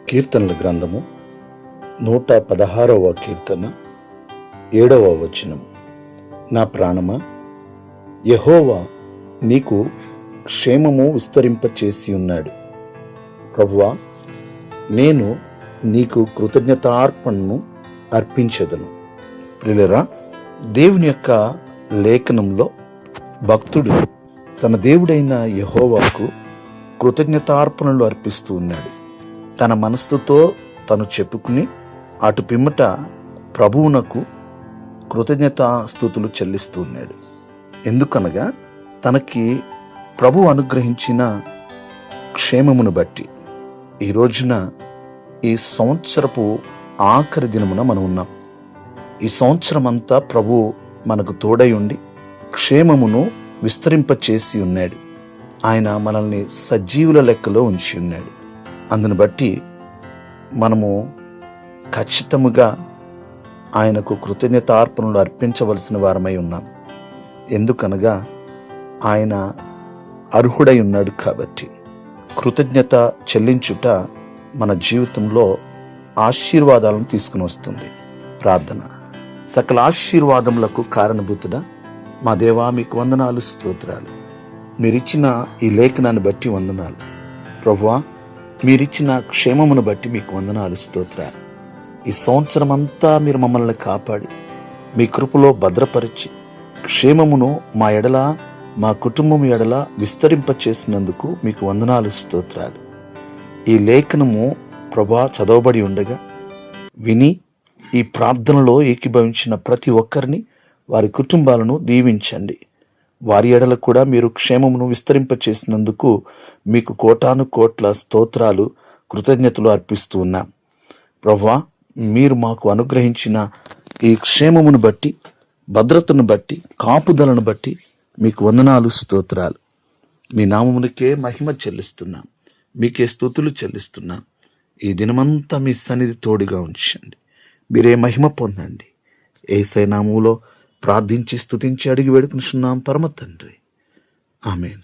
కీర్తనల గ్రంథము 116వ కీర్తన 7వ వచనం. నా ప్రాణమా, యెహోవా నీకు క్షేమము విస్తరింపచేసి ఉన్నాడు. ప్రభువా, నేను నీకు కృతజ్ఞతార్పణను అర్పించెదను. ప్రియులారా, దేవుని యొక్క లేఖనంలో భక్తుడు తన దేవుడైన యెహోవాకు కృతజ్ఞతార్పణలు అర్పిస్తూ ఉన్నాడు. తన మనస్సుతో తను చెప్పుకుని అటు పిమ్మట ప్రభువునకు కృతజ్ఞతాస్తుతులు చెల్లిస్తూ ఉన్నాడు. ఎందుకనగా తనకి ప్రభు అనుగ్రహించిన క్షేమమును బట్టి. ఈ రోజున ఈ సంవత్సరపు ఆఖరి దినమున మనం ఉన్నాం. ఈ సంవత్సరం అంతా ప్రభు మనకు తోడై ఉండి క్షేమమును విస్తరింపచేసి ఉన్నాడు. ఆయన మనల్ని సజీవుల లెక్కలో ఉంచి ఉన్నాడు. అందును బట్టి మనము ఖచ్చితముగా ఆయనకు కృతజ్ఞతార్పణలు అర్పించవలసిన వారమై ఉన్నాం. ఎందుకనగా ఆయన అర్హుడై ఉన్నాడు కాబట్టి. కృతజ్ఞత చెల్లించుట మన జీవితంలో ఆశీర్వాదాలను తీసుకుని వస్తుంది. ప్రార్థన. సకల ఆశీర్వాదములకు కారణభూతుడా మా దేవా, మీకు వందనాలు, స్తోత్రాలు. మీరిచ్చిన ఈ లేఖనాన్ని బట్టి వందనాలు. ప్రభువా, మీరిచ్చిన క్షేమమును బట్టి మీకు వందనాలు, స్తోత్రాలు. ఈ సంవత్సరం అంతా మీరు మమ్మల్ని కాపాడి మీ కృపలో భద్రపరిచి క్షేమమును మా ఎడల, మా కుటుంబం ఎడల విస్తరింపచేసినందుకు మీకు వందనాలు, స్తోత్రాలు. ఈ లేఖనము ప్రభా చదవబడి ఉండగా విని ఈ ప్రార్థనలో ఏకీభవించిన ప్రతి ఒక్కరిని, వారి కుటుంబాలను దీవించండి. వారి ఎడల కూడా మీరు క్షేమమును విస్తరింపచేసినందుకు మీకు కోటాను కోట్ల స్తోత్రాలు, కృతజ్ఞతలు అర్పిస్తూ ఉన్నాం. ప్రభువా, మీరు మాకు అనుగ్రహించిన ఈ క్షేమమును బట్టి, భద్రతను బట్టి, కాపుదలను బట్టి మీకు వందనాలు, స్తోత్రాలు. మీ నామమునికే మహిమ చెల్లిస్తున్నాం, మీకే స్తుతులు చెల్లిస్తున్నాం. ఈ దినమంతా మీ సన్నిధి తోడుగా ఉంచండి. మీరే మహిమ పొందండి. యేసయ్య నామములో ప్రార్థించి స్తుతించి అడిగి వేడుకుంటున్నాం పరమ తండ్రి. ఆమేన్.